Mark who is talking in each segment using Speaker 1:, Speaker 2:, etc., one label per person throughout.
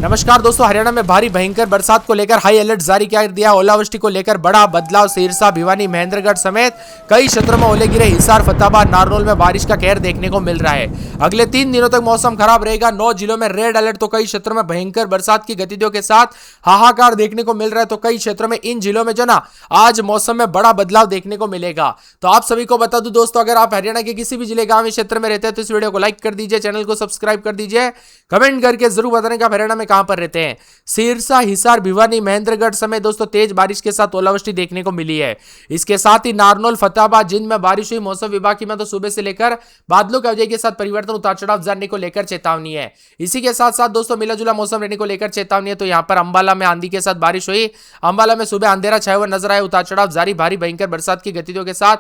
Speaker 1: नमस्कार दोस्तों, हरियाणा में भारी भयंकर बरसात को लेकर हाई अलर्ट जारी कर दिया। ओलावृष्टि को लेकर बड़ा बदलाव। सिरसा, भिवानी, महेंद्रगढ़ समेत कई क्षेत्रों में ओले गिरे। हिसार, फतेहाबाद, नारनौल में बारिश का कहर देखने को मिल रहा है। अगले 3 दिनों तक मौसम खराब रहेगा। 9 जिलों में रेड अलर्ट। तो कई क्षेत्रों में भयंकर बरसात की गतिविधियों के साथ हाहाकार देखने को मिल रहा है। तो कई क्षेत्रों में, इन जिलों में जो ना आज मौसम में बड़ा बदलाव देखने को मिलेगा। तो आप सभी को बता दूं दोस्तों, अगर आप हरियाणा के किसी भी जिले, गांव या क्षेत्र में रहते हैं तो इस वीडियो को लाइक कर दीजिए, चैनल को सब्सक्राइब कर दीजिए, कमेंट करके जरूर बताने का हरियाणा में कहां पर रहते हैं। सिरसा, हिसार, भिवानी, महेंद्रगढ़ समेत दोस्तों तेज बारिश के साथ ओलावृष्टि देखने को मिली है। इसके साथ ही नारनौल, फतेहाबाद, जिंद में बारिश हुई। मौसम विभाग की में तो सुबह से लेकर बादलों के के साथ परिवर्तन, उतार चढ़ाव जानने को लेकर चेतावनी है। इसी के साथ साथ दोस्तों मिला जुला मौसम रहने को लेकर चेतावनी है। तो यहां पर अंबाला में आंधी के साथ बारिश हुई। अंबाला में सुबह अंधेरा छाया हुआ नजर आया। उतार चढ़ाव जारी। भारी भयंकर बरसात की गतिविधियों के साथ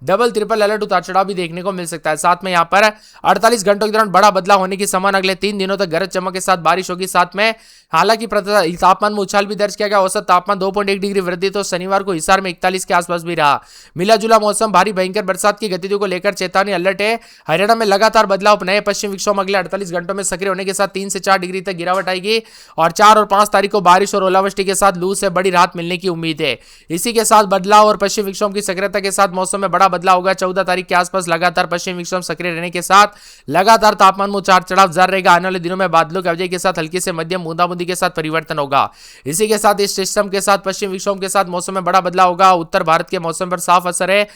Speaker 1: डबल ट्रिपल अलर्ट, उतार चढ़ाव भी देखने को मिल सकता है। साथ में यहां पर 48 घंटों के दौरान बड़ा बदलाव होने की संभावना। अगले 3 दिनों तक गरज चमक के साथ बारिश होगी। साथ में हालांकि तापमान में उछाल भी दर्ज किया गया। औसत तापमान 2.1 डिग्री वृद्धि। तो शनिवार को हिसार में 41 के आसपास भी रहा। मिला जुला मौसम। भारी भयंकर बरसात की गतिविधियों को लेकर चेतावनी अलर्ट है। हरियाणा में लगातार बदलाव। नए पश्चिम विक्षोभ अगले 48 घंटों में सक्रिय होने के साथ 3 से 4 डिग्री तक गिरावट आएगी। और 4 और 5 तारीख को बारिश और ओलावृष्टि के साथ लू से बड़ी राहत मिलने की उम्मीद है। इसी के साथ बदलाव और पश्चिम विक्षोभ की सक्रियता के साथ मौसम में बड़ा बदलाव होगा। 14 तारीख के आसपास लगातार पश्चिम विक्षोभ सक्रिय रहने के साथ लगातार तापमान में उतार चढ़ाव जारी रहेगा। आने वाले दिनों में बादलों के अवजय के साथ हल्की से मध्यम बूंदाबूंदी के साथ परिवर्तन होगा। इसी के साथ इस सिस्टम के साथ पश्चिम विक्षोभ के साथ मौसम में बड़ा बदलाव होगा। उत्तर भारत के मौसम पर साफ असर है।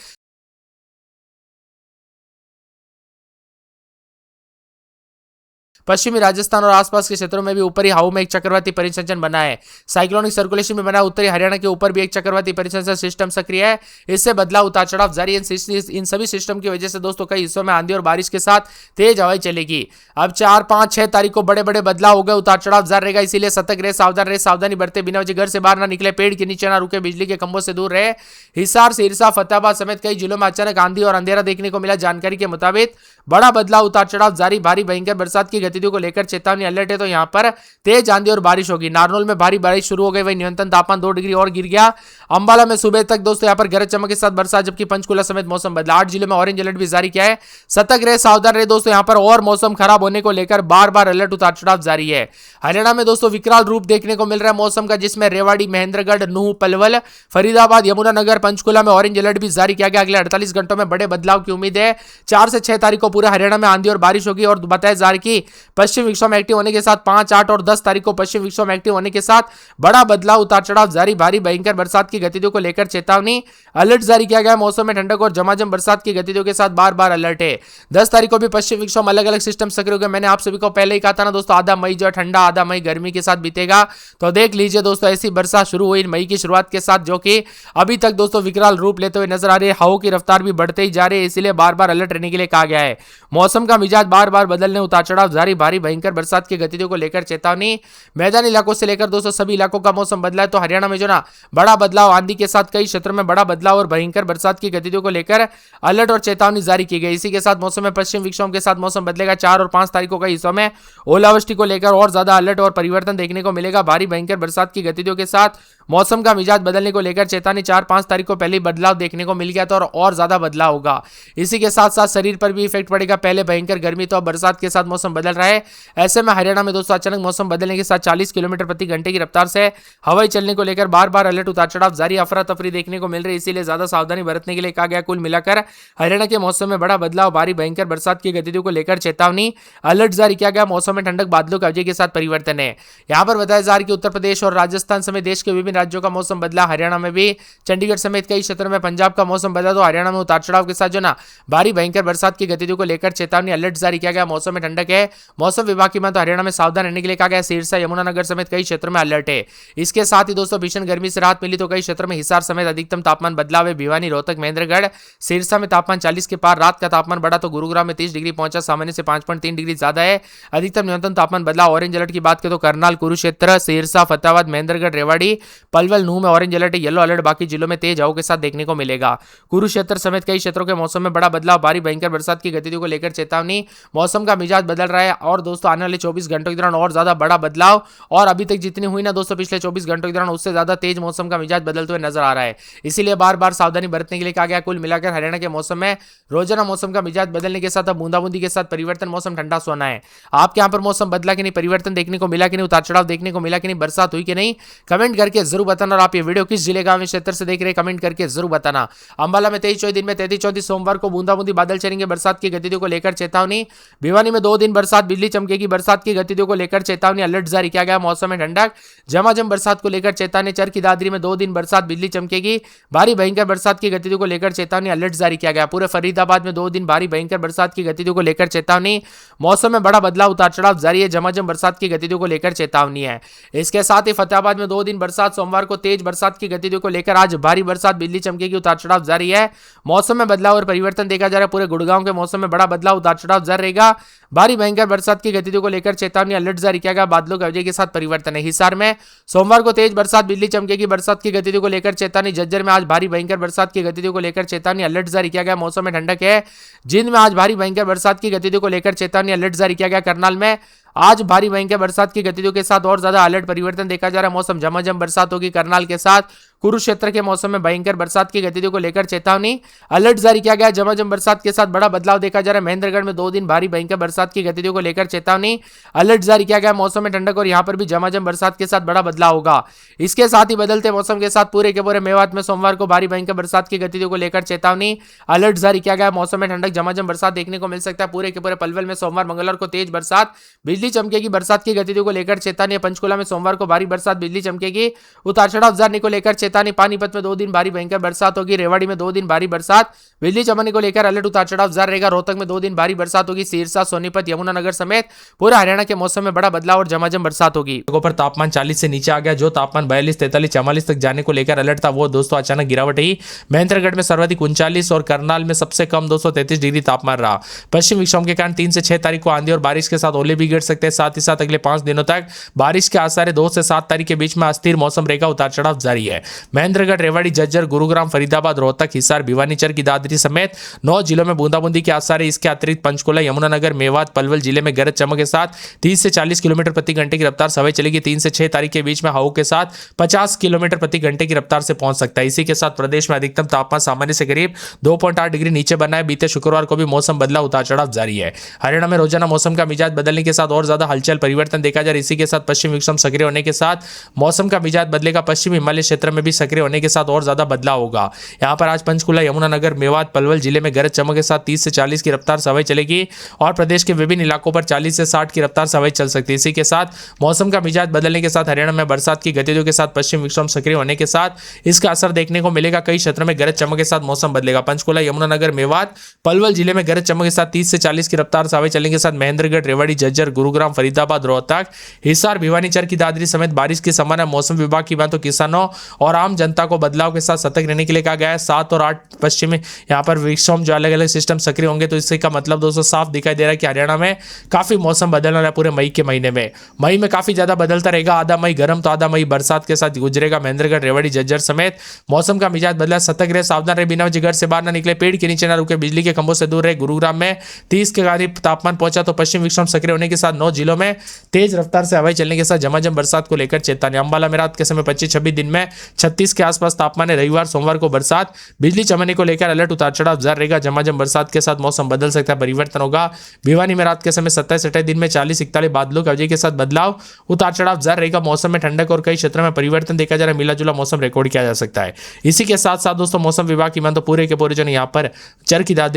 Speaker 1: पश्चिमी राजस्थान और आसपास के क्षेत्रों में भी ऊपरी हवाओं में एक चक्रवाती परिसंचरण बना है। साइक्लोनिक सर्कुलेशन में बना उत्तरी हरियाणा के ऊपर भी एक चक्रवाती परिसंचरण सिस्टम सक्रिय है। इससे बदलाव, उतार चढ़ाव जारी है। इन सभी सिस्टम की वजह से दोस्तों कई हिस्सों में आंधी और बारिश के साथ तेज हवाएं चलेगी। अब 4, 5, 6 तारीख को बड़े बड़े बदलाव हो गए। उतार चढ़ाव जारी रहेगा। इसीलिए सतर्क रहे, सावधान रहे। सावधानी बरते, बिना वजह घर से बाहर ना निकले, पेड़ के नीचे ना रुके, बिजली के खंभों से दूर रहे। हिसार, सिरसा, फतेहाबाद समेत कई जिलों में अचानक आंधी और अंधेरा देखने को मिला। जानकारी के मुताबिक बड़ा बदलाव, उतार चढ़ाव जारी। भारी भयंकर बरसात की गतिविधियों को लेकर चेतावनी अलर्ट है। तो यहां पर तेज आंधी और बारिश होगी। नारनौल में भारी बारिश शुरू हो गई। वही न्यूनतम तापमान 2 डिग्री और गिर गया। अंबाला में सुबह तक दोस्तों यहां पर गरज चमक के साथ बरसात, जबकि पंचकुला समेत मौसम बदला। 8 जिलों में ऑरेंज अलर्ट भी जारी किया है। सतर्क रहे, सावधान रहे दोस्तों। यहां पर और मौसम खराब होने को लेकर बार बार अलर्ट, उतार चढ़ाव जारी है। हरियाणा में दोस्तों विकराल रूप देखने को मिल रहा है मौसम का, जिसमें रेवाड़ी, महेंद्रगढ़, नूह, पलवल, फरीदाबाद, यमुनानगर, पंचकुला में ऑरेंज अलर्ट भी जारी किया गया। अगले 48 घंटों में बड़े बदलाव की उम्मीद है। 4 से 6 तारीख को पूरे हरियाणा में आंधी और बारिश होगी। और बताया जा रहा है कि पश्चिम विक्षोभ एक्टिव होने के साथ 5, 8 और 10 तारीख को पश्चिम विक्षोभ एक्टिव होने के साथ बड़ा बदलाव, उतार चढ़ाव जारी। भारी भयंकर बरसात की गतिविधियों को लेकर चेतावनी अलर्ट जारी किया गया। मौसम में ठंडक और झमाझम बरसात की गतिविधियों के साथ बार बार अलर्ट है। 10 तारीख को भी पश्चिम विक्षोभ अलग अलग सिस्टम सक्रिय हो गए। मैंने आप सभी को पहले ही कहा था ना दोस्तों, आधा मई जो ठंडा, आधा मई गर्मी के साथ बीतेगा। तो देख लीजिए दोस्तों, ऐसी बरसात शुरू हुई मई की शुरुआत के साथ, जो कि अभी तक दोस्तों विकराल रूप लेते हुए नजर आ रही है। हवाओं की रफ्तार भी बढ़ते ही जा रही है। इसलिए बार बार अलर्ट रहने के लिए कहा गया है। मौसम का मिजाज बार बार बदलने, उतार चढ़ाव जारी। भारी भयंकर बरसात की गतिविधियों को लेकर चेतावनी। मैदानी इलाकों से लेकर दोस्तों सभी इलाकों का मौसम बदला है। तो हरियाणा में जो ना बड़ा बदलाव, आंधी के साथ कई क्षेत्रों में बड़ा बदलाव और भयंकर बरसात की गतिविधियों को लेकर अलर्ट और चेतावनी जारी की गई। इसी के साथ मौसम में पश्चिम विक्षोभ के साथ मौसम बदलेगा। 4 और 5 तारीख को कई हिस्सों में ओलावृष्टि को लेकर और ज्यादा अलर्ट और परिवर्तन देखने को मिलेगा। भारी भयंकर बरसात की गतिविधियों के साथ मौसम का मिजाज बदलने को लेकर चेतावनी। 4, 5 तारीख को पहले बदलाव देखने को मिल गया था और ज्यादा बदलाव होगा। इसी के साथ साथ शरीर पर भी इफेक्ट पड़ेगा। पहले भयंकर गर्मी, तो बरसात के साथ मौसम बदल रहा है। ऐसे में हरियाणा में दोस्तों अचानक मौसम बदलने के साथ 40 किलोमीटर प्रति घंटे की रफ्तार से हवाई चलने को लेकर बार बार अलर्ट, उतार चढ़ाव जारी। अफरा तफरी देखने को मिल रही है। इसीलिए ज्यादा सावधानी बरतने के लिए कहा गया। कुल मिलाकर हरियाणा के मौसम में बड़ा बदलाव, भारी भयंकर बरसात की गतिविधियों को लेकर चेतावनी अलर्ट जारी किया गया। मौसम में ठंडक, बादलों के अवजय के साथ परिवर्तन है। यहां पर बताया जा रहा है कि उत्तर प्रदेश और राजस्थान समेत देश के विभिन्न राज्यों का मौसम बदला। हरियाणा में भी चंडीगढ़ समेत कई क्षेत्रों में, पंजाब का मौसम बदला। तो हरियाणा में उतार चढ़ाव के साथ जो ना भारी भयंकर बरसात की गतिविधियों को लेकर चेतावनी अलर्ट जारी किया गया। मौसम में ठंडक है। मौसम विभाग की तो हरियाणा में सावधान रहने के लिए कहा गया। सिरसा, यमुनानगर समेत कई क्षेत्रों में अलर्ट है। इसके साथ ही दोस्तों भीषण गर्मी से राहत मिली। तो कई क्षेत्रों में हिसार समेत अधिकतम तापमान बदलाव है। भिवानी, रोहतक, महेंद्रगढ़, सिरसा में तापमान 40 के पार। रात का तापमान बढ़ा तो गुरुग्राम में 30 डिग्री पहुंचा, सामान्य से 5.3 डिग्री ज्यादा है। अधिकतम न्यूनतम तापमान बदलाव। ऑरेंज अलर्ट की बात करें तो करनाल, कुरुक्षेत्र, सिरसा, फतेहाबाद, महेंद्रगढ़, रेवाड़ी, पलवल, नूह में ऑरेंज अलर्ट है। येलो अलर्ट बाकी जिलों में तेज हवाओं के साथ देखने को मिलेगा। कुरुक्षेत्र समेत कई क्षेत्रों के मौसम में बड़ा बदलाव। भारी भयंकर बरसात की गतिविधियों को लेकर चेतावनी। मौसम का मिजाज बदल रहा है। और दोस्तों आने वाले 24 घंटों के दौरान और ज्यादा बड़ा बदलाव, और अभी तक जितनी हुई ना दोस्तों पिछले 24 घंटों के दौरान उससे ज्यादा तेज मौसम का मिजाज बदलते हुए नजर आ रहा है। इसीलिए बार बार सावधानी बरतने के लिए कहा गया। कुल मिलाकर हरियाणा के मौसम में रोजाना मौसम का मिजाज बदलने के साथ अब बूंदाबूंदी के साथ परिवर्तन, मौसम ठंडा सोना है। आपके यहाँ पर मौसम बदला कि नहीं, परिवर्तन देखने को मिला कि नहीं, उतार चढ़ाव देखने को मिला कि नहीं, बरसात हुई कि नहीं, कमेंट करके जरूर बताना। और आप ये वीडियो किस जिले गांव क्षेत्र से देख रहे हैं कमेंट करके जरूर बताना। अंबाला में 23-24 दिन में 33-34 सोमवार को बूंदाबूंदी बादल चलेंगे, बरसात की गतिविधियों को लेकर चेतावनी। भिवानी में 2 दिन बरसात, बिजली चमकेगी, बरसात की गतिविधियों को लेकर चेतावनी, अलर्ट जारी किया गया। मौसम में ठंडक, झमाझम बरसात को लेकर चेतावनी। चरखी दादरी में 2 दिन बरसात, बिजली चमकेगी, भारी भयंकर बरसात की गतिविधियों को लेकर चेतावनी, अलर्ट जारी किया गया। पूरे फरीदाबाद में 2 दिन भारी भयंकर बरसात की गतिविधियों को लेकर चेतावनी। मौसम में बड़ा बदलाव, उतार चढ़ाव जारी है, झमाझम बरसात की गतिविधियों को लेकर चेतावनी है। इसके साथ ही फतेहाबाद में 2 दिन बरसात, सोमवार को तेज बरसात की गतिविधियों को लेकर आज भारी बरसात, बिजली चमकेगी, उतार चढ़ाव जारी है। मौसम में बदलाव और परिवर्तन देखा जा रहा है। पूरे गुड़गांव के मौसम में बड़ा बदलाव, उतार चढ़ाव जारी रहेगा। भारी भयंकर बरसात की गतिविधियों को लेकर चेतावनी, अलर्ट जारी किया गया। बादलों की वजह के साथ परिवर्तन है। हिसार में सोमवार को तेज बरसात, बिजली चमकेगी, बरसात की गतिविधियों को लेकर चेतावनी। झज्जर में आज भारी भयंकर बरसात की गतिविधियों को लेकर चेतावनी, अलर्ट जारी किया गया। मौसम में ठंडक है। जिंद में आज भारी भयंकर बरसात की गतिविधियों को लेकर चेतावनी, अलर्ट जारी किया गया। करनाल में आज भारी भयंकर बरसात की गतिविधियों के साथ और ज्यादा अलर्ट परिवर्तन देखा जा रहा है। मौसम झमाझम बरसात होगी करनाल के साथ। कुरुक्षेत्र के मौसम में भयंकर बरसात की गतिविधियों को लेकर चेतावनी, अलर्ट जारी किया गया। झमाझम बरसात के साथ बड़ा बदलाव देखा जा रहा है। महेंद्रगढ़ में 2 दिन भारी भयंकर बरसात की गतिविधियों को लेकर चेतावनी, अलर्ट जारी किया गया। मौसम में ठंडक और यहां पर भी झमाझम बरसात के साथ बड़ा बदलाव होगा। इसके साथ ही बदलते मौसम के साथ पूरे के पूरे मेवात में सोमवार को भारी भयंकर बरसात की गतिविधियों को लेकर चेतावनी, अलर्ट जारी किया गया। मौसम में ठंडक, झमाझम बरसात देखने को मिल सकता है। पूरे के पूरे पलवल में सोमवार मंगलवार को तेज बरसात, बिजली चमकेगी, बरसात की गतिविधियों को लेकर चेतावनी। पंचकुला में सोमवार को भारी बरसात, बिजली चमकेगी, उतार चढ़ाव जाने को लेकर चेतावनी। पानीपत में 2 दिन भारी भयंकर बरसात होगी। रेवाड़ी में 2 दिन भारी बरसात, बिजली चमकने को लेकर अलर्ट, उतार चढ़ाव जारी रहेगा। रोहतक में 2 दिन भारी बरसात होगी। सिरसा, सोनीपत, यमुनानगर समेत पूरे हरियाणा के मौसम में बड़ा बदलाव और झमाझम बरसात होगी। जगहों पर तापमान 40 से नीचे आ गया। जो तापमान 42, 43, 44 तक जाने को लेकर अलर्ट था वो दोस्तों अचानक गिरावट ही। महेंद्रगढ़ में सर्वाधिक 39 और करनाल में सबसे कम 233 डिग्री तापमान रहा। पश्चिम विक्षोभ के कारण 3 से 6 तारीख को आंधी और बारिश के साथ ओले भी गिर सकते हैं। साथ ही साथ अगले 5 दिनों तक बारिश के आसार है। 2 से 7 तारीख के बीच में अस्थिर मौसम रहेगा, उतार चढ़ाव जारी है। महेंद्रगढ़, रेवाड़ी, झज्जर, गुरुग्राम, फरीदाबाद, रोहतक, हिसार, भिवानी, चरखी दादरी समेत 9 जिलों में बूंदाबूंदी के आसार है। इसके अतिरिक्त पंचकुला, यमुनानगर, मेवात, पलवल जिले में गरज चमक के साथ 30 से 40 किलोमीटर प्रति घंटे की रफ्तार से हवा चलेगी। 3 से 6 तारीख के बीच में हवाओं के साथ 50 किलोमीटर प्रति घंटे की रफ्तार से पहुंच सकता है। इसी के साथ प्रदेश में अधिकतम तापमान सामान्य से करीब 2.8 डिग्री नीचे बना है। बीते शुक्रवार को भी मौसम बदला, उतार चढ़ाव जारी है। हरियाणा में रोजाना मौसम का मिजाज बदलने के साथ और ज्यादा हलचल परिवर्तन देखा जा रहा है। इसी के साथ पश्चिम विक्षोभ सक्रिय होने के साथ मौसम का मिजाज बदलेगा। पश्चिम हिमालय क्षेत्र में भी सक्रिय होने के साथ और ज्यादा बदलाव होगा। यहां पर आज पंचकुला, यमुनानगर, मेवात, पलवल जिले में गरज चमक के साथ 30 से 40 की रफ्तार से हवाएं चलेगी और प्रदेश के विभिन्न इलाकों पर 40 से 60 की रफ्तार से हवाएं चल सकती है। इसी के साथ मौसम का मिजाज बदलने के साथ हरियाणा में बरसात की गतिविधियों के साथ पश्चिम विक्षोभ सक्रिय होने के साथ इसका असर देखने को मिलेगा। कई क्षेत्रों में गरज चमक के साथ मौसम बदलेगा। पंचकुला, यमुनानगर, मेवात, पलवल जिले में गरज चमक के साथ 30 से 40 की रफ्तार से हवाएं चलने के साथ महेंद्रगढ़, रेवाड़ी, झज्जर, गुरुग्राम, फरीदाबाद, रोहतक, हिसार, भिवानी, चरखी दादरी समेत बारिश की संभावना। मौसम विभाग की बात तो किसानों और आम जनता को बदलाव के साथ सतर्क रहने के लिए कहा गया है। 7 और 8 पश्चिम में यहाँ पर विक्षोभ जो अलग अलग सिस्टम सक्रिय होंगे तो इससे का मतलब दोस्तों साफ दिखाई दे रहा है कि हरियाणा में काफी मौसम बदलने वाला है। पूरे मई के महीने में मई में काफी ज्यादा बदलता रहेगा। आधा मई गर्म तो आधा मई बरसात के साथ गुजरेगा। महेंद्रगढ़, रेवाड़ी, झज्जर समेत मौसम का मिजाज बदला। सतर्क रहे, सावधान रहे, बिना वजह घर से बाहर न निकले, पेड़ के नीचे न रुके, बिजली के खंभों से दूर रहे। गुरुग्राम में 30 के करीब तापमान पहुंचा तो पश्चिम विक्षोभ सक्रिय होने के साथ 9 जिलों में तेज रफ्तार से हवाएं चलने के साथ झमाझम बरसात को लेकर चेतावनी। अंबाला में रात के समय 25-26 दिन में 36 के आसपास तापमान है। रविवार, सोमवार को बरसात, बिजली चमकने को लेकर अलर्ट, उतार चढ़ाव जारी रहेगा। झमाझम बरसात के साथ मौसम बदल सकता है, परिवर्तन होगा। भिवानी में रात के समय 27-28 दिन में 40-41 बादलों की वजह के साथ बदलाव, उतार चढ़ाव जारी रहेगा। मौसम में ठंडक और कई क्षेत्रों में परिवर्तन देखा जा रहा है। मिला जुला मौसम रिकॉर्ड किया जा सकता है। इसी के साथ साथ दोस्तों मौसम विभाग की मान तो पूरे के पूरे जो यहाँ पर चरखी दादरी